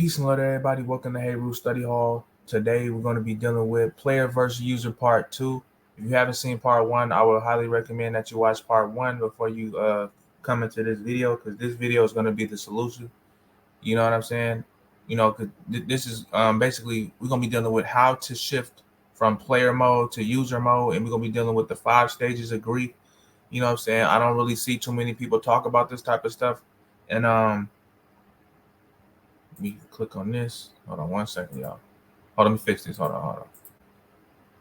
Peace and love to everybody. Welcome to Hey Roo Study Hall. Today we're going to be dealing with Player versus User Part 2. If you haven't seen Part 1, I would highly recommend that you watch Part 1 before you come into this video, because this video is going to be the solution. You know what I'm saying? This is basically we're going to be dealing with how to shift from player mode to user mode, and we're going to be dealing with the 5 stages of grief. You know what I'm saying? I don't really see too many people talk about this type of stuff. And we can click on this. Hold on 1 second, y'all. Hold on, let me fix this. Hold on.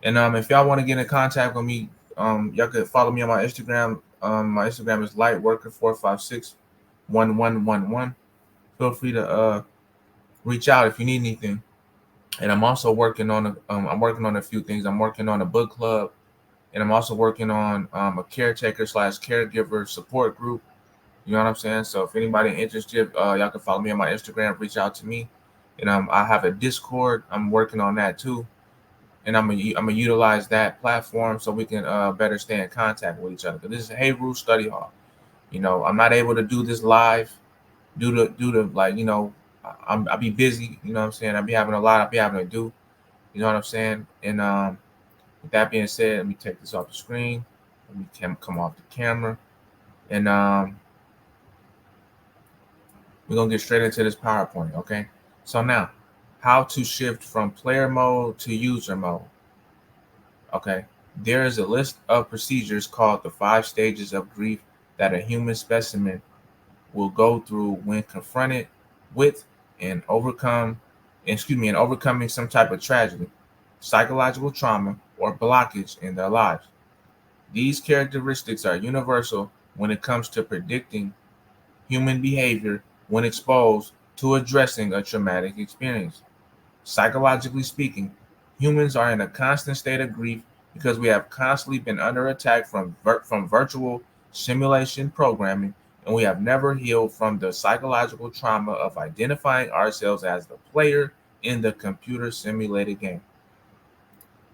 And if y'all want to get in contact with me, y'all could follow me on my Instagram. My Instagram is lightworker4561111. Feel free to reach out if you need anything. And I'm also working on a few things. I'm working on a book club, and I'm also working on a caretaker/caregiver support group. You know what I'm saying? So if anybody interested, y'all can follow me on my Instagram, reach out to me. And I have a Discord. I'm working on that too. And I'm gonna utilize that platform so we can better stay in contact with each other. Because this is Hey Roo Study Hall. You know, I'm not able to do this live due to like, I'll be busy. You know what I'm saying? I'll be having to do. You know what I'm saying? And with that being said, let me take this off the screen. Let me come off the camera. And we're going to get straight into this PowerPoint, okay? So now, how to shift from player mode to user mode, okay? There is a list of procedures called the 5 stages of grief that a human specimen will go through when confronted with and overcoming some type of tragedy, psychological trauma, or blockage in their lives. These characteristics are universal when it comes to predicting human behavior when exposed to addressing a traumatic experience. Psychologically speaking, humans are in a constant state of grief because we have constantly been under attack from virtual simulation programming, and we have never healed from the psychological trauma of identifying ourselves as the player in the computer simulated game.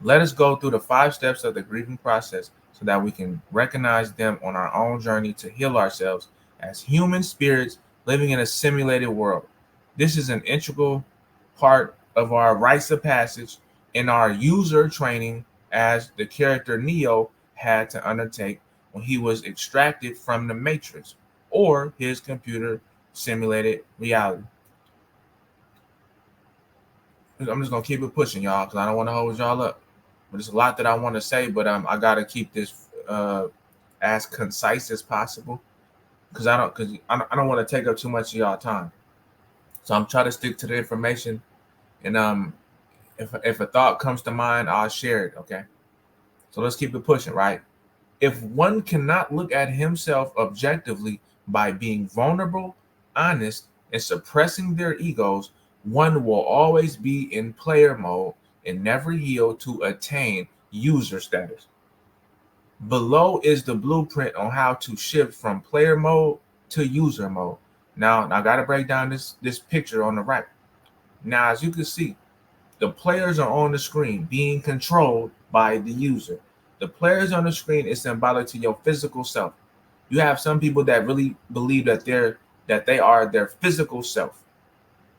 Let us go through the 5 steps of the grieving process so that we can recognize them on our own journey to heal ourselves as human spirits living in a simulated world. This is an integral part of our rites of passage in our user training, as the character Neo had to undertake when he was extracted from the Matrix or his computer simulated reality. I'm just gonna keep it pushing, y'all, because I don't want to hold y'all up. But there's a lot that I want to say, but I gotta keep this as concise as possible, because I don't want to take up too much of y'all time. So I'm trying to stick to the information, and if a thought comes to mind, I'll share it. Okay. So let's keep it pushing, right? If one cannot look at himself objectively by being vulnerable, honest, and suppressing their egos, one will always be in player mode and never heal to attain user status. Below is the blueprint on how to shift from player mode to user mode. Now I got to break down this picture on the right. Now, as you can see, the players are on the screen being controlled by the user. The players on the screen is symbolic to your physical self. You have some people that really believe that they are their physical self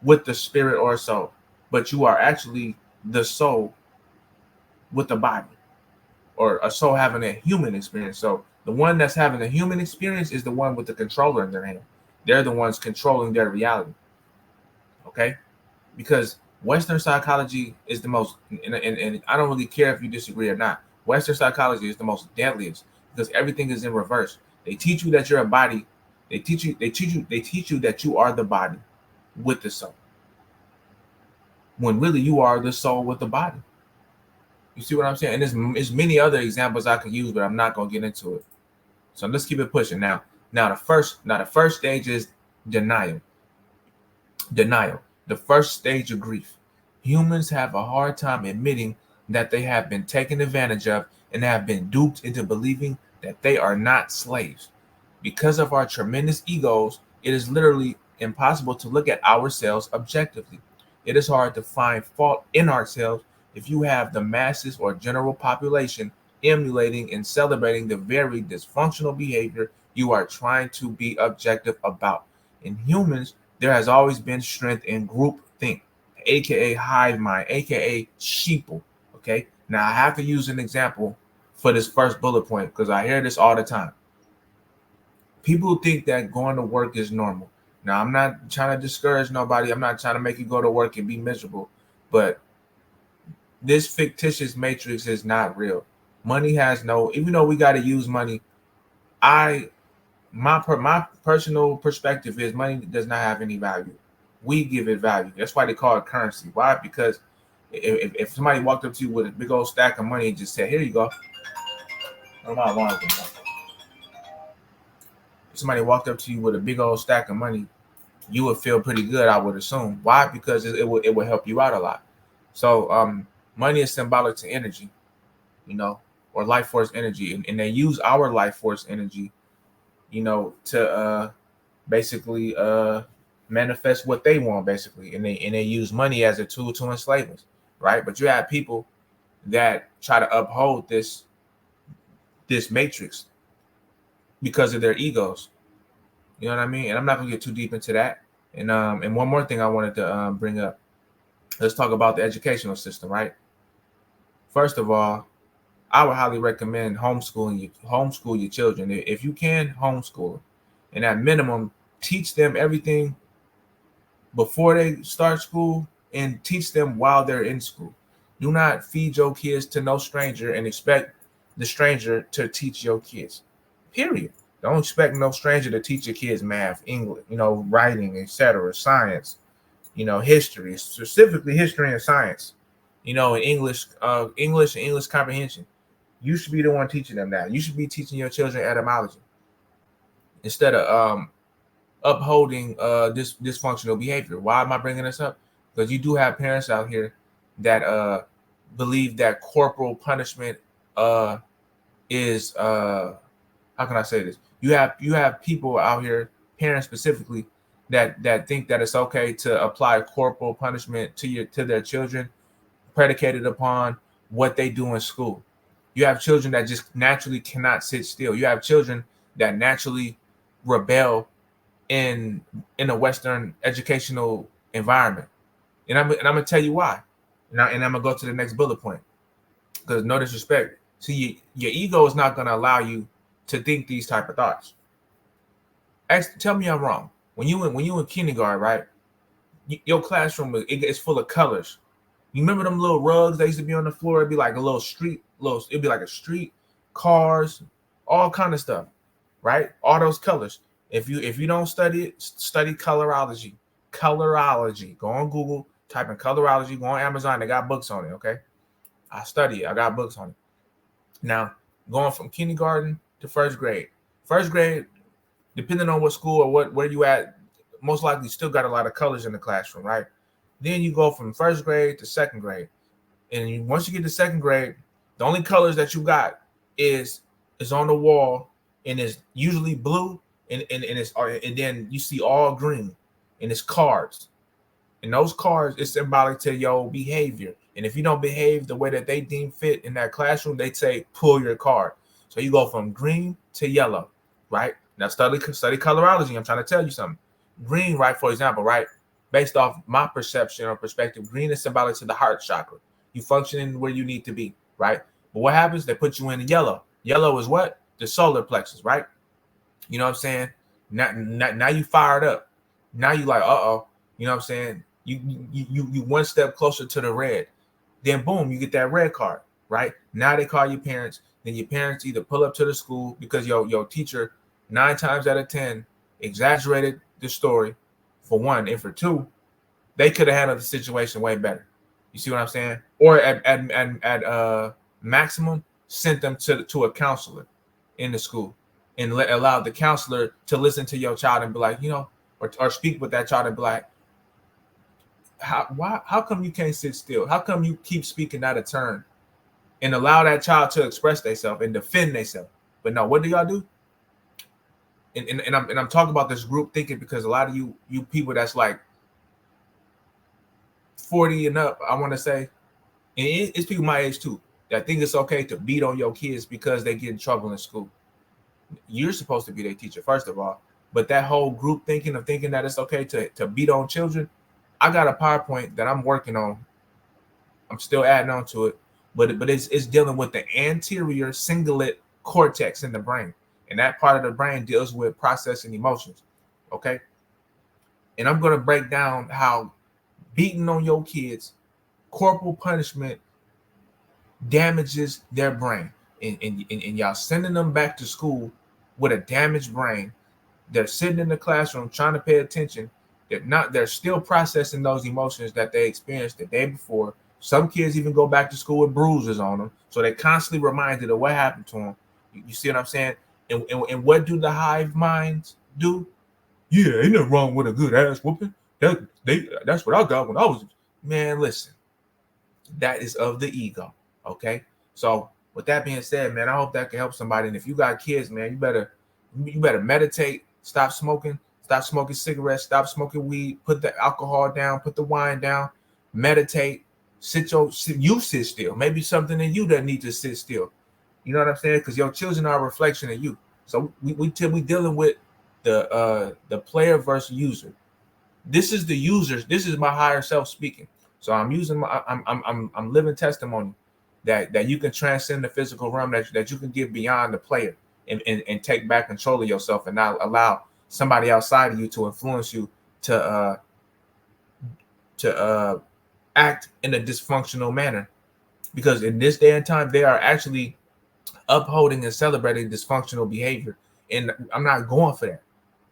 with the spirit or soul, but you are actually the soul with the body, or a soul having a human experience. So the one that's having a human experience is the one with the controller in their hand. They're the ones controlling their reality. Okay? Because Western psychology is the most, and I don't really care if you disagree or not. Western psychology is the most deadliest because everything is in reverse. They teach you that you're a body. They teach you that you are the body with the soul, when really you are the soul with the body. You see what I'm saying? And there's many other examples I could use, but I'm not gonna get into it. So let's keep it pushing. Now the first stage is denial. Denial, the first stage of grief. Humans have a hard time admitting that they have been taken advantage of and have been duped into believing that they are not slaves. Because of our tremendous egos, it is literally impossible to look at ourselves objectively. It is hard to find fault in ourselves if you have the masses or general population emulating and celebrating the very dysfunctional behavior you are trying to be objective about. In humans, there has always been strength in group think, aka hive mind, aka sheeple. Okay. Now I have to use an example for this first bullet point because I hear this all the time. People think that going to work is normal. Now I'm not trying to discourage nobody. I'm not trying to make you go to work and be miserable, but this fictitious matrix is not real. Money has no, even though we got to use money, I my personal perspective is money does not have any value. We give it value. That's why they call it currency. Why? Because if somebody walked up to you with a big old stack of money and just said, "Here you go," if somebody walked up to you with a big old stack of money, you would feel pretty good, I would assume. Why? Because it would help you out a lot. So money is symbolic to energy, or life force energy, and they use our life force energy, to basically manifest what they want, basically, and they use money as a tool to enslave us, right? But you have people that try to uphold this matrix because of their egos. You know what I mean? And I'm not gonna get too deep into that. And one more thing I wanted to bring up. Let's talk about the educational system, right? First of all, I would highly recommend homeschool your children. If you can homeschool them, and at minimum, teach them everything before they start school and teach them while they're in school. Do not feed your kids to no stranger and expect the stranger to teach your kids. Period. Don't expect no stranger to teach your kids math, English, writing, etc., science, history, specifically history and science, and English and English comprehension. You should be the one teaching them that. You should be teaching your children etymology instead of upholding this dysfunctional behavior. Why am I bringing this up? Because you do have parents out here that believe that corporal punishment is how can I say this? You have people out here, parents specifically, that think that it's okay to apply corporal punishment to their children, predicated upon what they do in school. You have children that just naturally cannot sit still. You have children that naturally rebel in a Western educational environment, and I'm gonna tell you why. And I'm gonna go to the next bullet point because no disrespect. See, your ego is not gonna allow you to think these type of thoughts. Tell me I'm wrong. When you in kindergarten, right? Your classroom is full of colors. You remember them little rugs that used to be on the floor? It'd be like a little street, it'd be like a street, cars, all kind of stuff, right? All those colors. If you don't study it, study colorology. Colorology. Go on Google, type in colorology, go on Amazon, they got books on it, okay? I study it. I got books on it. Now, going from kindergarten to first grade. First grade, depending on what school or where you at, most likely still got a lot of colors in the classroom, right? Then you go from first grade to second grade. And once you get to second grade, the only colors that you got is on the wall, and it's usually blue, and then you see all green, and it's cards. And those cards is symbolic to your behavior. And if you don't behave the way that they deem fit in that classroom, they say pull your card. So you go from green to yellow, right? Now study colorology. I'm trying to tell you something. Green, right? For example, right? Based off my perception or perspective, green is symbolic to the heart chakra. You functioning where you need to be, right? But what happens? They put you in yellow. Yellow is what? The solar plexus, right? You know what I'm saying? Now you fired up. Now you like, uh-oh. You know what I'm saying? You one step closer to the red. Then boom, you get that red card, right? Now they call your parents. Then your parents either pull up to the school because your teacher 9 times out of 10 exaggerated the story, for one, and for two, they could have handled the situation way better. You see what I'm saying? Or at maximum, sent them to a counselor in the school and allowed the counselor to listen to your child and be like, or speak with that child and be like, how come you can't sit still? How come you keep speaking out of turn? And allow that child to express themselves and defend themselves. But no, what do y'all do? And I'm talking about this group thinking because a lot of you people that's like 40 and up, I want to say, and it's people my age too, that think it's okay to beat on your kids because they get in trouble in school. You're supposed to be their teacher, first of all. But that whole group thinking that it's okay to beat on children, I got a PowerPoint that I'm working on. I'm still adding on to it, but it's dealing with the anterior cingulate cortex in the brain, and that part of the brain deals with processing emotions. Okay, and I'm gonna break down how beating on your kids, corporal punishment, damages their brain, and y'all sending them back to school with a damaged brain. They're sitting in the classroom trying to pay attention. They're still processing those emotions that they experienced the day before. Some kids even go back to school with bruises on them, so they're constantly reminded of what happened to them. You see what I'm saying? And what do the hive minds do? Yeah, ain't nothing wrong with a good ass whooping. That's what I got when I was. Man, listen, that is of the ego. Okay, so with that being said, man, I hope that can help somebody. And if you got kids, man, you better meditate. Stop smoking. Stop smoking cigarettes. Stop smoking weed. Put the alcohol down. Put the wine down. Meditate. You sit still. Maybe something in you that needs to sit still. You know what I'm saying? Because your children are a reflection of you. So we dealing with the player versus user. This is the users. This is my higher self speaking. So I'm using my I'm living testimony that you can transcend the physical realm, that you can get beyond the player and take back control of yourself and not allow somebody outside of you to influence you to act in a dysfunctional manner. Because in this day and time, they are actually upholding and celebrating dysfunctional behavior. And I'm not going for that.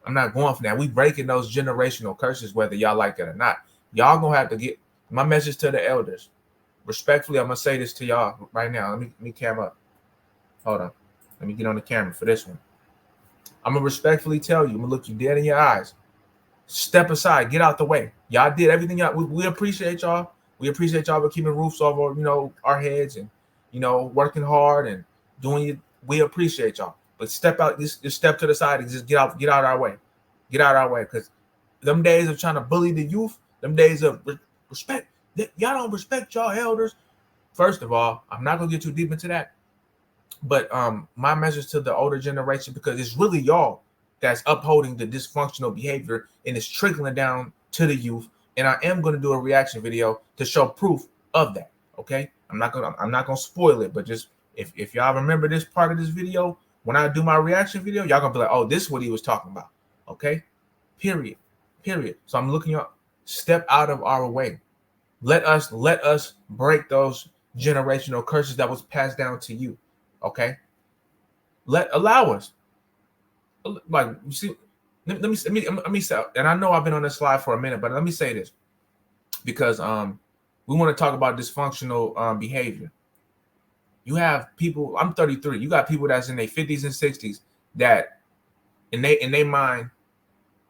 I'm not going for that. We breaking those generational curses, whether y'all like it or not. Y'all gonna have to get my message to the elders. Respectfully, I'm gonna say this to y'all right now. Let me cam up. Hold on. Let me get on the camera for this one. I'm gonna respectfully tell you. I'm gonna look you dead in your eyes. Step aside. Get out the way. Y'all did everything. We appreciate y'all. We appreciate y'all for keeping roofs over our heads and working hard and doing it. We appreciate y'all. But step out. Just step to the side and just get out our way. Get out our way, because them days of trying to bully the youth, them days of respect. Y'all don't respect y'all elders. First of all, I'm not gonna get too deep into that. But my message to the older generation, because it's really y'all that's upholding the dysfunctional behavior and it's trickling down to the youth. And I am gonna do a reaction video to show proof of that. Okay, I'm not gonna spoil it, but just if y'all remember this part of this video, when I do my reaction video, y'all gonna be like, oh, this is what he was talking about. Okay, period. So I'm looking up. Step out of our way. Let us break those generational curses that was passed down to you. Okay, allow us. Like, you see, let me say, and I know I've been on this slide for a minute, but let me say this, because we want to talk about dysfunctional behavior. You have people. I'm 33. You got people that's in their 50s and 60s that in their mind,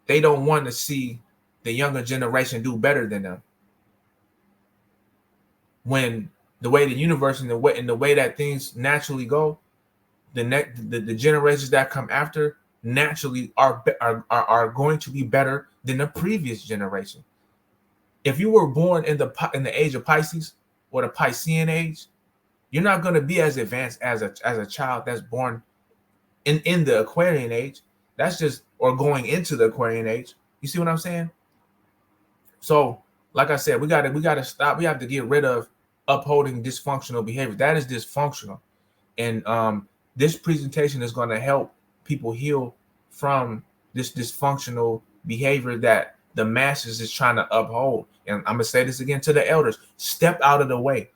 they don't want to see the younger generation do better than them. When the way the universe and the way that things naturally go, the generations that come after naturally are going to be better than the previous generation. If you were born in the age of Pisces or the Piscean age, you're not going to be as advanced as a child that's born in the Aquarian age. That's just, or going into the Aquarian age. You see what I'm saying? So, like I said, we gotta stop. We have to get rid of upholding dysfunctional behavior. That is dysfunctional. And this presentation is going to help people heal from this dysfunctional behavior that the masses is trying to uphold. And I'm gonna say this again to the elders: step out of the way.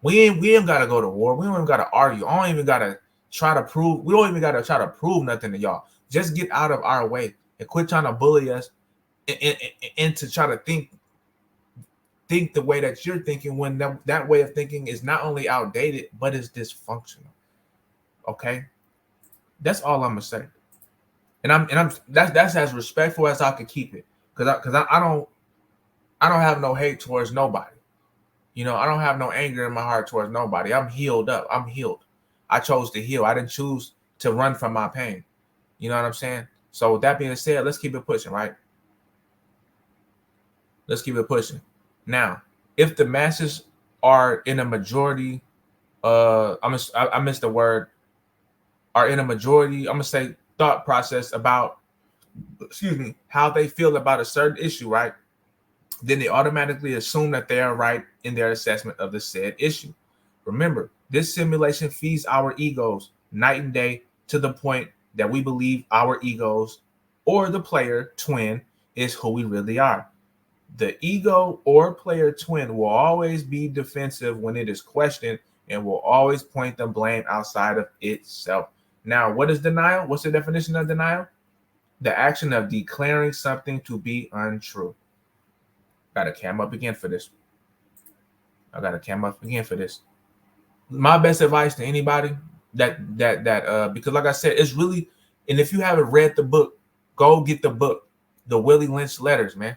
We ain't gotta go to war. We don't even gotta argue. I don't even gotta try to prove. We don't even gotta try to prove nothing to y'all. Just get out of our way and quit trying to bully us and to try to think the way that you're thinking, when that way of thinking is not only outdated, but is dysfunctional. Okay, that's all I'm gonna say. And I'm that's as respectful as I could keep it, because I don't have no hate towards nobody. I don't have no anger in my heart towards nobody. I'm healed up. I'm healed. I chose to heal. I didn't choose to run from my pain. You know what I'm saying? So with that being said, let's keep it pushing, right? Let's keep it pushing. Now, if the masses are in a majority, I missed the word, are in a majority, I'm gonna say thought process about, how they feel about a certain issue, right? then they automatically assume that they are right in their assessment of the said issue. Remember, this simulation feeds our egos night and day to the point that we believe our egos or the player twin is who we really are. The ego or player twin will always be defensive when it is questioned and will always point the blame outside of itself. Now, what is denial? What's the definition of denial? The action of declaring something to be untrue. Gotta cam up again for this. I gotta cam up again for this. My best advice to anybody that because like I said, it's really, and if you haven't read the book, go get the book, the Willie Lynch letters, man.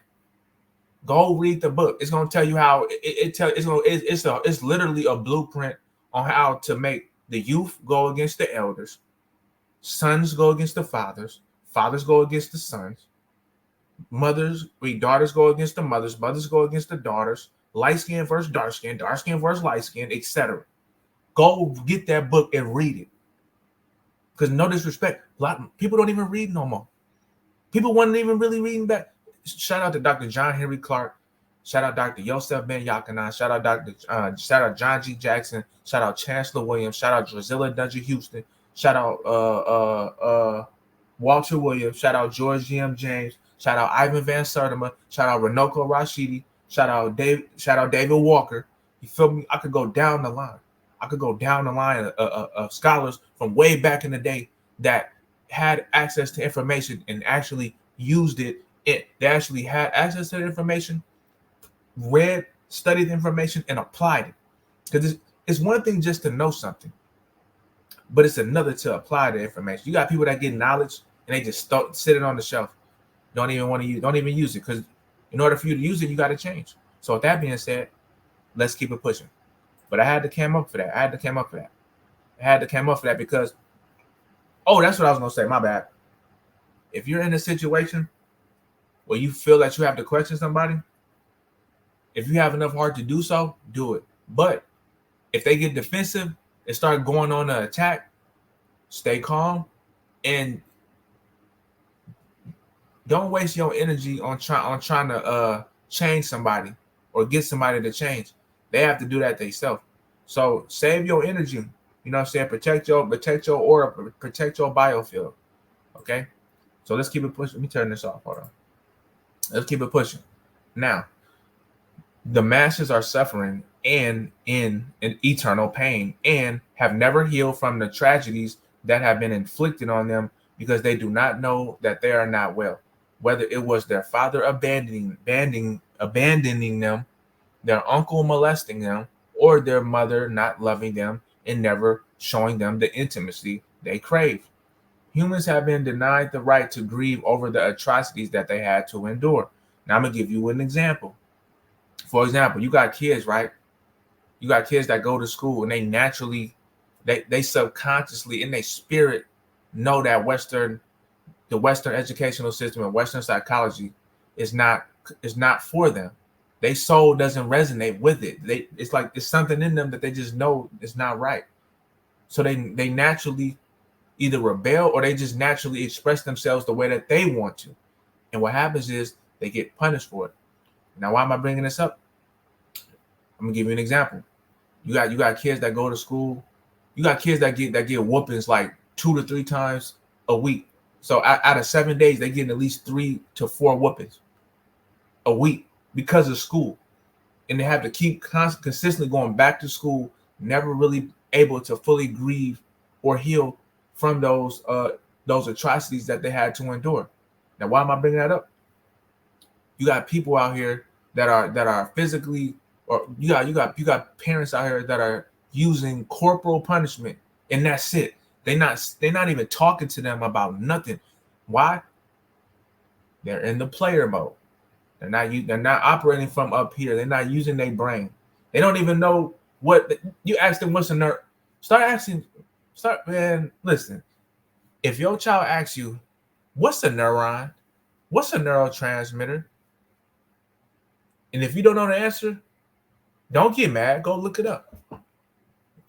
Go read the book. It's gonna tell you how it's literally a blueprint on how to make the youth go against the elders, sons go against the fathers, fathers go against the sons, daughters go against the mothers, mothers go against the daughters, light skin versus dark skin versus light skin, etc. Go get that book and read it. Because no disrespect, a lot of people don't even read no more. People weren't even really reading back. Shout out to Dr. John Henry Clark. Shout out Dr. Yosef Ben Yakanan. Shout out John G. Jackson. Shout out Chancellor Williams. Shout out Drusilla Dungy Houston. Shout out Walter Williams. Shout out George G.M. James. Shout out Ivan Van Sertima. Shout out Runoko Rashidi. Shout out David Walker. You feel me? I could go down the line. Of scholars from way back in the day that had access to information and actually used it. They actually had access to the information, read, studied the information, and applied it. Because it's one thing just to know something, but it's another to apply the information. You got people that get knowledge and they just sit it on the shelf. Don't even use it, because in order for you to use it, you got to change. So with that being said, let's keep it pushing. But I had to cam up for that. I had to cam up for that because, that's what I was going to say. My bad. If you're in a situation where you feel that you have to question somebody, if you have enough heart to do so, do it. But if they get defensive and start going on an attack, stay calm and don't waste your energy on trying to change somebody or get somebody to change. They have to do that themselves. So save your energy. You know what I'm saying? Protect your aura, protect your biofield. Okay? So let's keep it pushing. Let me turn this off. Hold on. Let's keep it pushing. Now, the masses are suffering and in an eternal pain and have never healed from the tragedies that have been inflicted on them because they do not know that they are not well. Whether it was their father abandoning them, their uncle molesting them, or their mother not loving them and never showing them the intimacy they crave. Humans have been denied the right to grieve over the atrocities that they had to endure. Now, I'm going to give you an example. For example, you got kids, right? You got kids that go to school and they naturally, they subconsciously in their spirit know that the Western educational system and Western psychology is not for them. Their soul doesn't resonate with it. It's like it's something in them that they just know is not right. So they naturally either rebel or they just naturally express themselves the way that they want to. And what happens is they get punished for it. Now, why am I bringing this up? I'm gonna give you an example. You got kids that go to school. You got kids that get whoopings like 2 to 3 times a week. So out of 7 days, they get at least 3 to 4 whoopings a week because of school, and they have to keep consistently going back to school, never really able to fully grieve or heal from those atrocities that they had to endure. Now, why am I bringing that up? You got people out here that are physically, or you got parents out here that are using corporal punishment, and that's it. They're not even talking to them about nothing. Why? They're in the player mode. They're not operating from up here. They're not using their brain. They don't even know what you ask them. What's a neuron? Man. Listen. If your child asks you, "What's a neuron? What's a neurotransmitter?" and if you don't know the answer, don't get mad. Go look it up.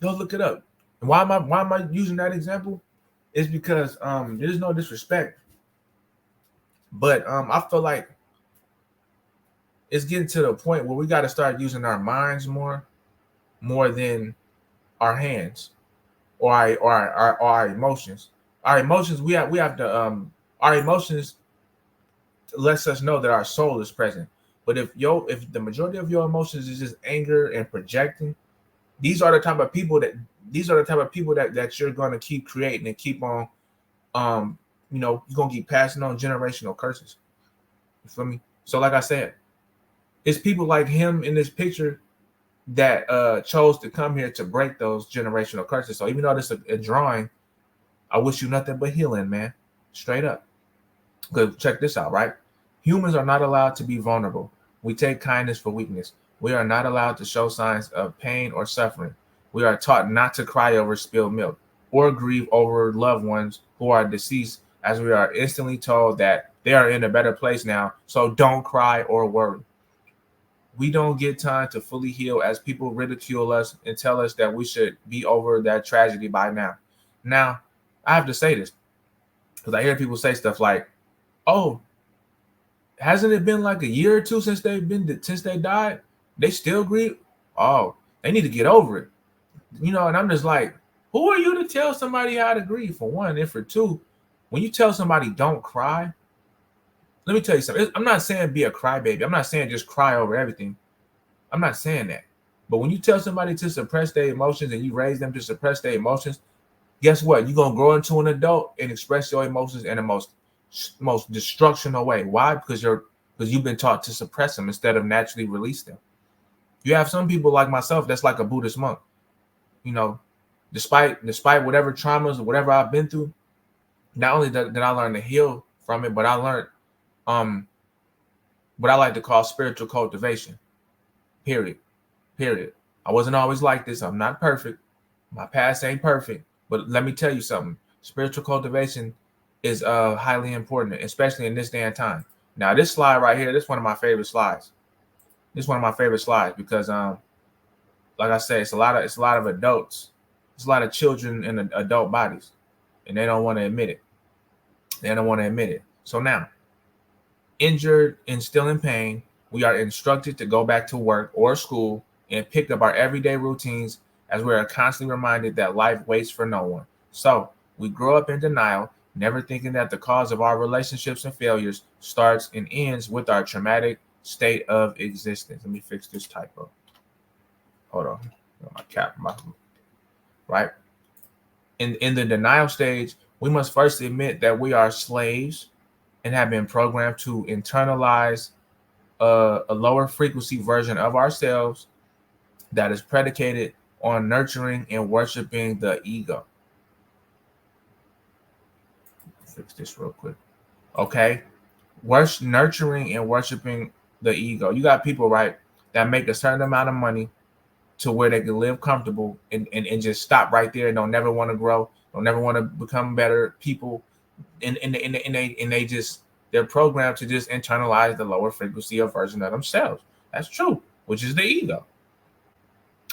And why am I using that example? It's because there's no disrespect, but I feel like it's getting to the point where we got to start using our minds more than our hands or our emotions. Our emotions, we have to our emotions lets us know that our soul is present. But if the majority of your emotions is just anger and projecting, these are the type of people that that you're gonna keep creating and keep on you're gonna keep passing on generational curses. You feel me? So like I said, it's people like him in this picture that chose to come here to break those generational curses. So even though this is a drawing, I wish you nothing but healing, man. Straight up. Because check this out, right? Humans are not allowed to be vulnerable. We take kindness for weakness. We are not allowed to show signs of pain or suffering. We are taught not to cry over spilled milk or grieve over loved ones who are deceased, as we are instantly told that they are in a better place now. So don't cry or worry. We don't get time to fully heal as people ridicule us and tell us that we should be over that tragedy by now. Now, I have to say this because I hear people say stuff like, "Oh, hasn't it been like a year or two since they died? They still grieve? Oh, they need to get over it." And I'm just like, who are you to tell somebody how to grieve, for one? And for two, when you tell somebody don't cry, let me tell you something. I'm not saying be a crybaby. I'm not saying just cry over everything. I'm not saying that. But when you tell somebody to suppress their emotions and you raise them to suppress their emotions, guess what? You're gonna grow into an adult and express your emotions in the most destructional way. Why? Because you've been taught to suppress them instead of naturally release them. You have some people like myself that's like a Buddhist monk. Despite whatever traumas or whatever I've been through, not only did I learn to heal from it, but I learned what I like to call spiritual cultivation. Period. I wasn't always like this. I'm not perfect. My past ain't perfect. But let me tell you something. Spiritual cultivation is highly important, especially in this day and time. Now, this slide right here, this is one of my favorite slides. This is one of my favorite slides because like I said, it's a lot of adults. It's a lot of children in adult bodies, and they don't want to admit it. So now, injured and still in pain, we are instructed to go back to work or school and pick up our everyday routines as we are constantly reminded that life waits for no one. So we grow up in denial, never thinking that the cause of our relationships and failures starts and ends with our traumatic state of existence. Let me fix this typo. Hold on. Right. In the denial stage, we must first admit that we are slaves and have been programmed to internalize a lower frequency version of ourselves that is predicated on nurturing and worshiping the ego. Fix this real quick. Okay. Nurturing and worshiping the ego. You got people, right, that make a certain amount of money to where they can live comfortable and just stop right there and don't never want to grow, don't never want to become better people. And they're programmed to just internalize the lower frequency of version of themselves. That's true, which is the ego.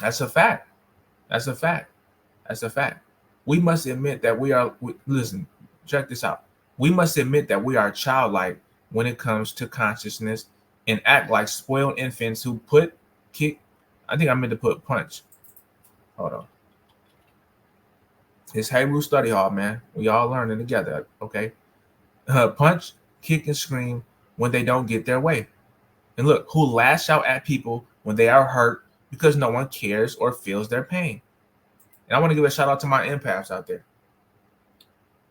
That's a fact. We must admit that listen, check this out. We must admit that we are childlike when it comes to consciousness and act like spoiled infants who kick. I think I meant to put punch. Hold on. It's Hebrew Study Hall, man. We all learning together, okay? Punch, kick, and scream when they don't get their way. And look, who lash out at people when they are hurt because no one cares or feels their pain. And I want to give a shout out to my empaths out there.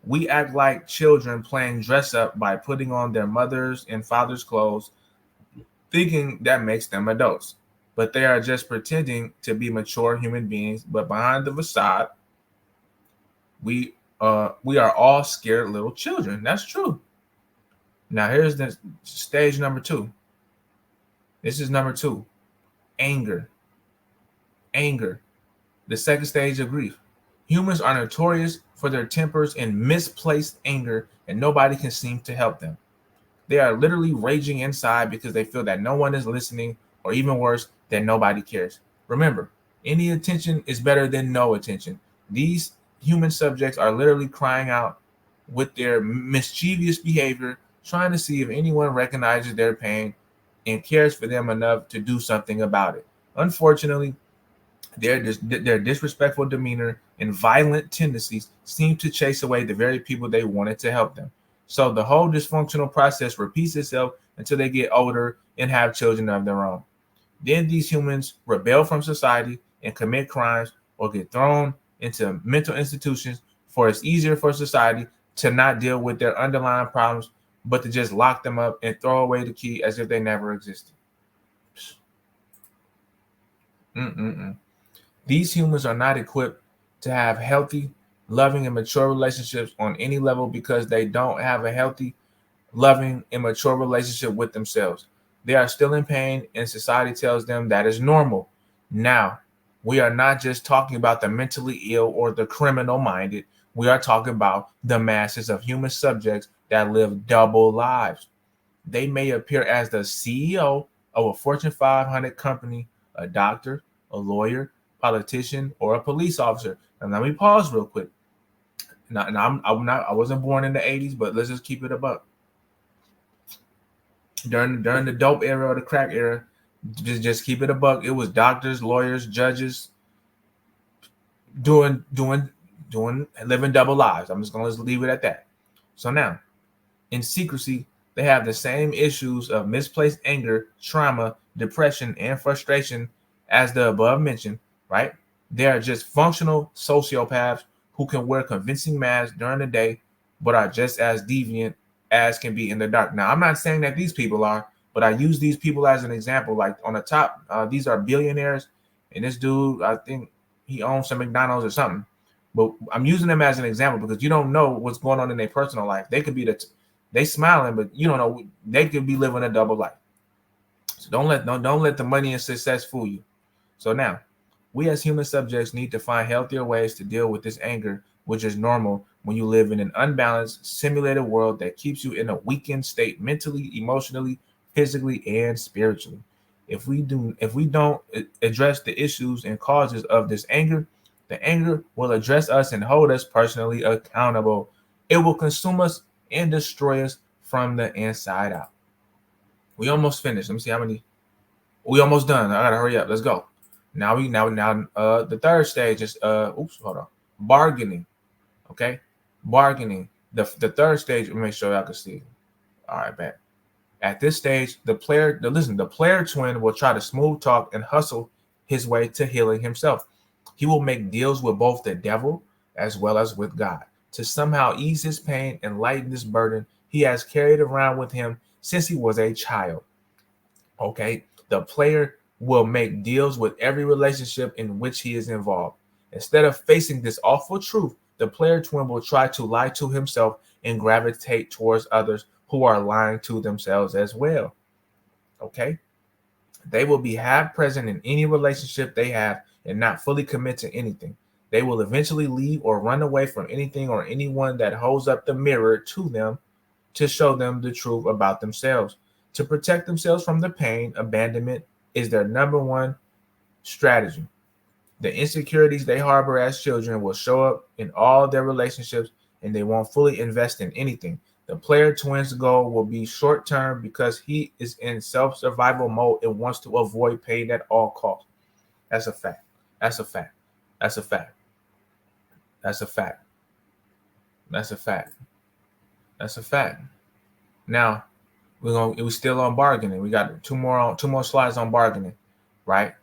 We act like children playing dress up by putting on their mothers' and fathers' clothes, thinking that makes them adults. But they are just pretending to be mature human beings. But behind the facade, we are all scared little children. That's true. Now here's the stage number 2. This is number 2. Anger. The second stage of grief. Humans are notorious for their tempers and misplaced anger, and nobody can seem to help them. They are literally raging inside because they feel that no one is listening, or even worse, that nobody cares. Remember, any attention is better than no attention. These human subjects are literally crying out with their mischievous behavior, trying to see if anyone recognizes their pain and cares for them enough to do something about it. Unfortunately, their disrespectful demeanor and violent tendencies seem to chase away the very people they wanted to help them. So the whole dysfunctional process repeats itself until they get older and have children of their own. Then these humans rebel from society and commit crimes or get thrown into mental institutions, for it's easier for society to not deal with their underlying problems, but to just lock them up and throw away the key as if they never existed. Mm-mm-mm. These humans are not equipped to have healthy, loving, and mature relationships on any level because they don't have a healthy, loving, and mature relationship with themselves. They are still in pain, and society tells them that is normal. Now, we are not just talking about the mentally ill or the criminal minded. We are talking about the masses of human subjects that live double lives. They may appear as the CEO of a Fortune 500 company, a doctor, a lawyer, politician, or a police officer. And let me pause real quick. Now I wasn't born in the 80s, but let's just keep it above. During the dope era or the crack era, just keep it a buck. It was doctors, lawyers, judges doing living double lives. I'm just gonna leave it at that. So now, in secrecy, they have the same issues of misplaced anger, trauma, depression, and frustration as the above mentioned, right? They are just functional sociopaths who can wear convincing masks during the day, but are just as deviant as can be in the dark. Now, I'm not saying that these people are, but I use these people as an example. Like on the top, these are billionaires, and this dude, I think he owns some McDonald's or something. But I'm using them as an example because you don't know what's going on in their personal life. They could be they smiling, but you don't know they could be living a double life. So don't let the money and success fool you. So now, we as human subjects need to find healthier ways to deal with this anger, which is normal when you live in an unbalanced, simulated world that keeps you in a weakened state mentally, emotionally, physically, and spiritually. If we don't address the issues and causes of this anger, the anger will address us and hold us personally accountable. It will consume us and destroy us from the inside out. We almost finished. Let me see how many. We almost done. I gotta hurry up. Let's go. Now the third stage is hold on. Bargaining. Okay? Bargaining. The third stage, let me make sure y'all can see. All right, bet. At this stage, the player twin will try to smooth talk and hustle his way to healing himself. He will make deals with both the devil as well as with God to somehow ease his pain and lighten this burden he has carried around with him since he was a child. Okay? The player will make deals with every relationship in which he is involved. Instead of facing this awful truth, the player twin will try to lie to himself and gravitate towards others who are lying to themselves as well. Okay? They will be half present in any relationship they have and not fully commit to anything. They will eventually leave or run away from anything or anyone that holds up the mirror to them to show them the truth about themselves. To protect themselves from the pain, abandonment is their number one strategy. The insecurities they harbor as children will show up in all their relationships and they won't fully invest in anything. The player twin's goal will be short term because he is in self survival mode and wants to avoid pain at all costs. That's a fact. That's a fact. That's a fact. That's a fact. That's a fact. That's a fact. Now, we're still on bargaining. We got two more slides on bargaining, right?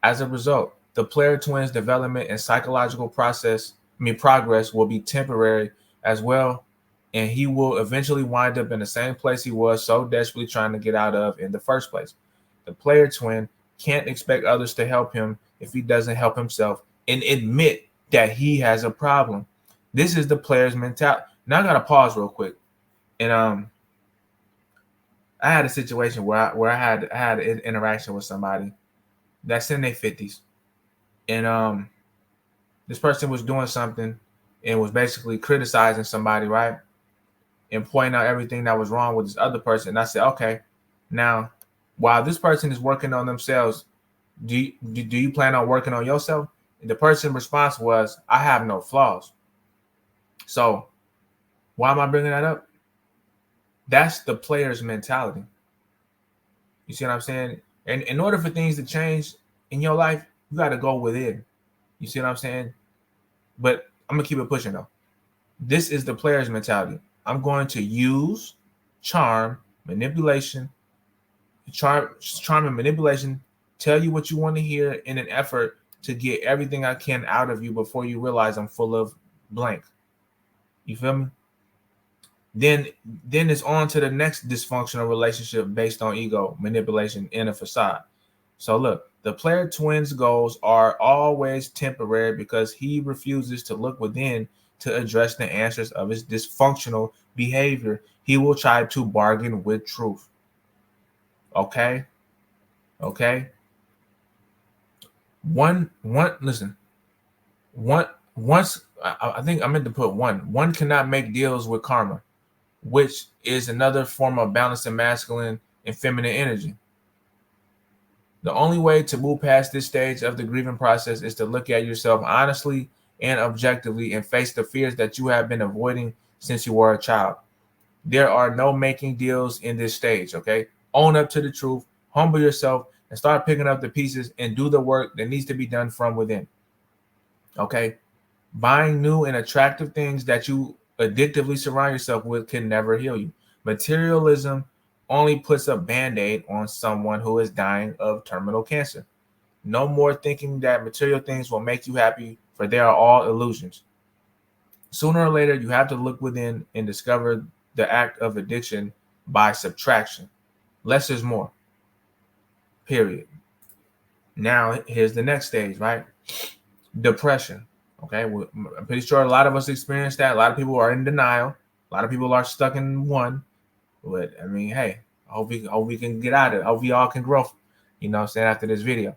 As a result, the player twins development and psychological progress will be temporary as well, and he will eventually wind up in the same place he was so desperately trying to get out of in the first place. The player twin can't expect others to help him if he doesn't help himself and admit that he has a problem. This is the player's mentality. Now I gotta pause real quick, and I had a situation where I had an interaction with somebody that's in their 50s, and this person was doing something and was basically criticizing somebody, right, and pointing out everything that was wrong with this other person. And I said, okay, now while this person is working on themselves, do you plan on working on yourself? And the person's response was, I have no flaws. So why am I bringing that up? That's the player's mentality. You see what I'm saying? And in order for things to change in your life, you got to go within. You see what I'm saying? But I'm gonna keep it pushing though. This is the player's mentality. I'm going to use charm, manipulation, charm and manipulation, tell you what you want to hear in an effort to get everything I can out of you before you realize I'm full of blank. You feel me? Then it's on to the next dysfunctional relationship based on ego, manipulation, and a facade. So look, the player twin's goals are always temporary because he refuses to look within to address the answers of his dysfunctional behavior. He will try to bargain with truth. Okay? Okay? Listen. Once I think I meant to put one cannot make deals with karma, which is another form of balancing masculine and feminine energy. The only way to move past this stage of the grieving process is to look at yourself honestly and objectively and face the fears that you have been avoiding since you were a child. There are no making deals in this stage, okay? Own up to the truth, humble yourself, and start picking up the pieces and do the work that needs to be done from within, okay? Buying new and attractive things that you addictively surround yourself with can never heal you. Materialism only puts a band-aid on someone who is dying of terminal cancer. No more thinking that material things will make you happy, for they are all illusions. Sooner or later, you have to look within and discover the act of addiction by subtraction. Less is more. Period. Now, here's the next stage, right? Depression. Okay, I'm pretty sure a lot of us experience that. A lot of people are in denial. A lot of people are stuck in one. But I mean, hey, I hope we can get out of it. I hope we all can grow. You know what I'm saying, after this video.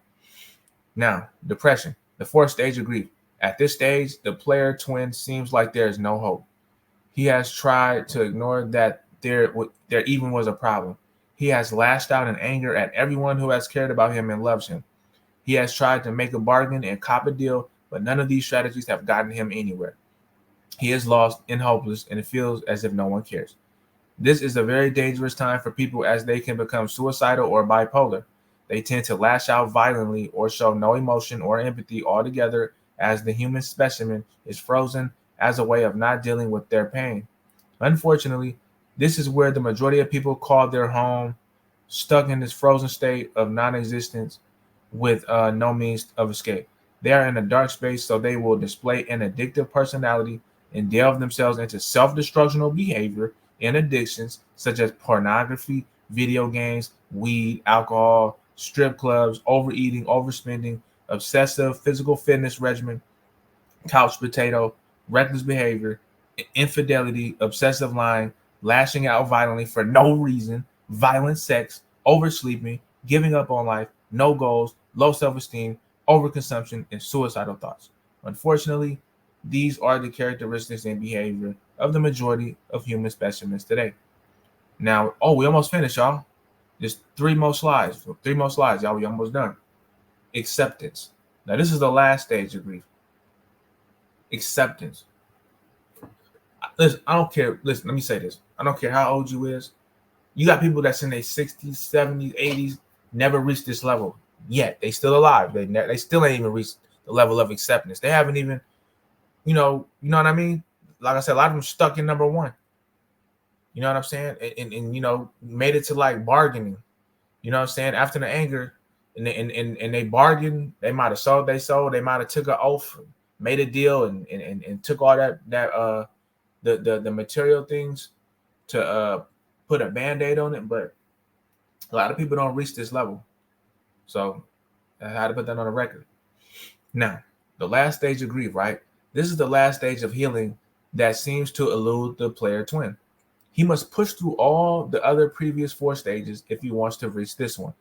Now, depression, the fourth stage of grief. At this stage, the player twin seems like there is no hope. He has tried to ignore that there even was a problem. He has lashed out in anger at everyone who has cared about him and loves him. He has tried to make a bargain and cop a deal, but none of these strategies have gotten him anywhere. He is lost and hopeless, and it feels as if no one cares. This is a very dangerous time for people as they can become suicidal or bipolar. They tend to lash out violently or show no emotion or empathy altogether as the human specimen is frozen as a way of not dealing with their pain. Unfortunately, this is where the majority of people call their home, stuck in this frozen state of non-existence with no means of escape. They are in a dark space, so they will display an addictive personality and delve themselves into self-destructional behavior and addictions such as pornography, video games, weed, alcohol, strip clubs, overeating, overspending, obsessive physical fitness regimen, couch potato, reckless behavior, infidelity, obsessive lying, lashing out violently for no reason, violent sex, oversleeping, giving up on life, no goals, low self-esteem, overconsumption, and suicidal thoughts. Unfortunately, these are the characteristics and behavior of the majority of human specimens today. Now, we almost finished, y'all. Just three more slides, y'all. We almost done. Acceptance. Now, this is the last stage of grief. Acceptance. Listen, I don't care. Listen, let me say this. I don't care how old you is. You got people that's in their 60s, 70s, 80s, never reached this level yet. They still alive. They still ain't even reached the level of acceptance. They haven't even, you know what I mean? Like I said, a lot of them stuck in number one. You know what I'm saying? And you know, made it to like bargaining. You know what I'm saying? After the anger, and they bargained, they might have sold, they might have took an oath, made a deal, and took all that the material things to put a band-aid on it. But a lot of people don't reach this level. So I had to put that on the record. Now, the last stage of grief, right? This is the last stage of healing that seems to elude the player twin. He must push through all the other previous four stages if he wants to reach this one.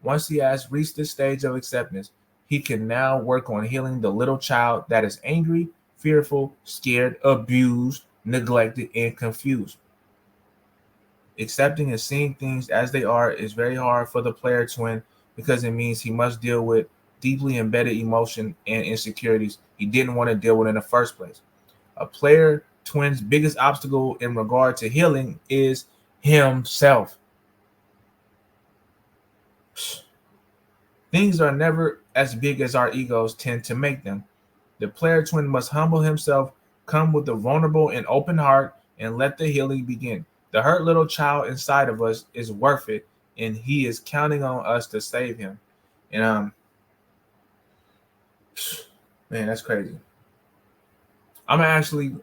Once he has reached this stage of acceptance, he can now work on healing the little child that is angry, fearful, scared, abused, neglected, and confused. Accepting and seeing things as they are is very hard for the player twin because it means he must deal with deeply embedded emotion and insecurities he didn't want to deal with in the first place. A player twin's biggest obstacle in regard to healing is himself. Things are never as big as our egos tend to make them. The player twin must humble himself, come with a vulnerable and open heart, and let the healing begin. The hurt little child inside of us is worth it, and he is counting on us to save him. And man, that's crazy. I'm gonna actually.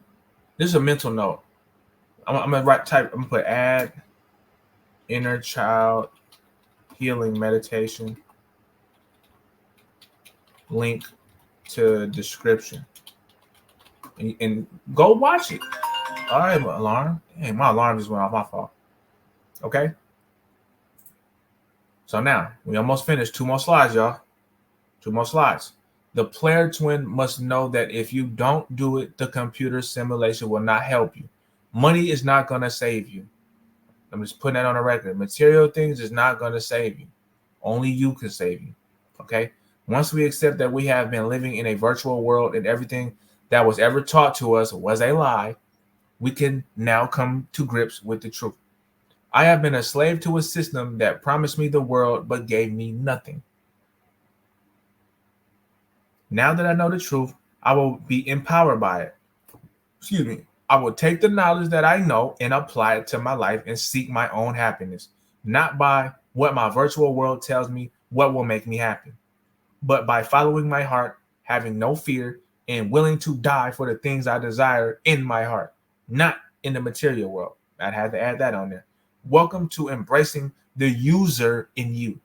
This is a mental note. I'm gonna write type. I'm gonna put add inner child healing meditation link to description, and go watch it. All right, my alarm. Hey, my alarm just went off. My fault. Okay. So now we almost finished. 2 more slides, y'all. 2 more slides. The player twin must know that if you don't do it, the computer simulation will not help you. Money is not going to save you. I'm just putting that on the record. Material things is not going to save you. Only you can save you. Okay? Once we accept that we have been living in a virtual world and everything that was ever taught to us was a lie, we can now come to grips with the truth. I have been a slave to a system that promised me the world but gave me nothing. Now that I know the truth, I will be empowered by it. Excuse me. I will take the knowledge that I know and apply it to my life and seek my own happiness, not by what my virtual world tells me what will make me happy, but by following my heart, having no fear, and willing to die for the things I desire in my heart, not in the material world. I'd have to add that on there. Welcome to embracing the user in you.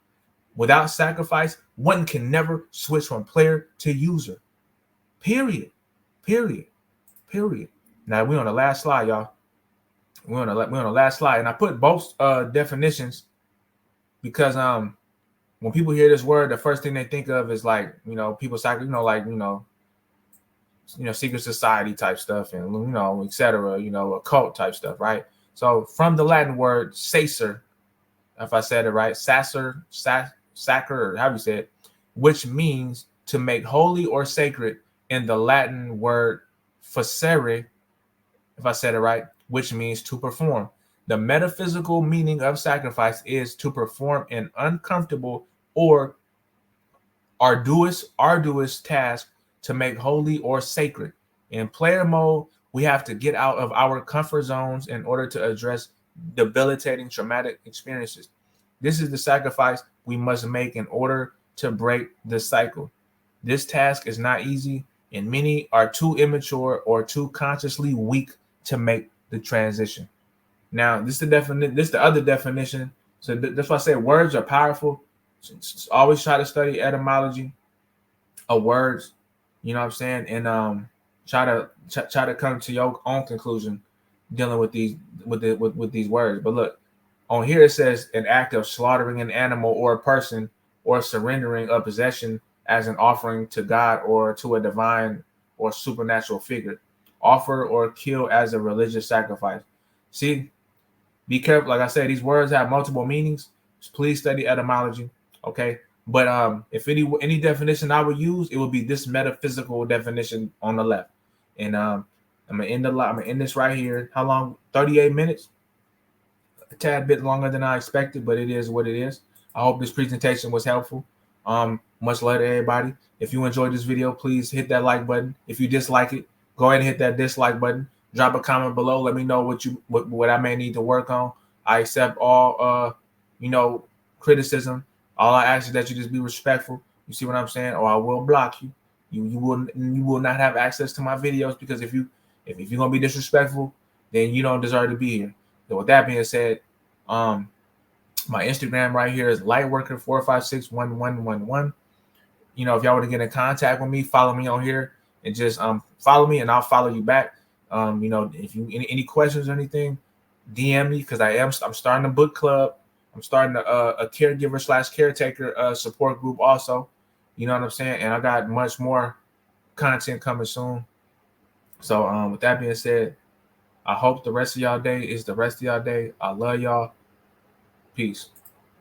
Without sacrifice, one can never switch from player to user. Period. Period. Period. Now we're on the last slide, y'all. We're on the last slide, and I put both definitions because when people hear this word, the first thing they think of is like people secret society type stuff and etc. Occult type stuff, right? So from the Latin word sacer, if I said it right, sacer, or how you say it, which means to make holy or sacred, in the Latin word facere, if I said it right, which means to perform. The metaphysical meaning of sacrifice is to perform an uncomfortable or arduous task to make holy or sacred. In player mode, we have to get out of our comfort zones in order to address debilitating traumatic experiences. This is the sacrifice we must make in order to break the cycle. This task is not easy, and many are too immature or too consciously weak to make the transition. Now, this is the other definition. So that's why I say words are powerful. So always try to study etymology of words. You know what I'm saying, and try to come to your own conclusion dealing with these words. But look, on here it says an act of slaughtering an animal or a person or surrendering a possession as an offering to God or to a divine or supernatural figure. Offer or kill as a religious sacrifice. See, be careful. Like I said, these words have multiple meanings. Please study etymology. Okay. But if any definition I would use, it would be this metaphysical definition on the left. And I'm gonna end this right here. How long? 38 minutes. A tad bit longer than I expected, but it is what it is. I hope this presentation was helpful. Much love to everybody. If you enjoyed this video, please hit that like button. If you dislike it, go ahead and hit that dislike button. Drop a comment below. Let me know what I may need to work on. I accept all criticism. All I ask is that you just be respectful. You see what I'm saying? Or I will block you. You will not have access to my videos, because if you're gonna be disrespectful, then you don't deserve to be here. So with that being said, my Instagram right here is lightworker4561111. If y'all want to get in contact with me, follow me on here and just follow me, and I'll follow you back. If you any questions or anything, DM me, because I'm starting a book club. I'm starting a caregiver/caretaker support group also. You know what I'm saying? And I got much more content coming soon. So with that being said, I hope the rest of y'all day is the rest of y'all day. I love y'all. Peace.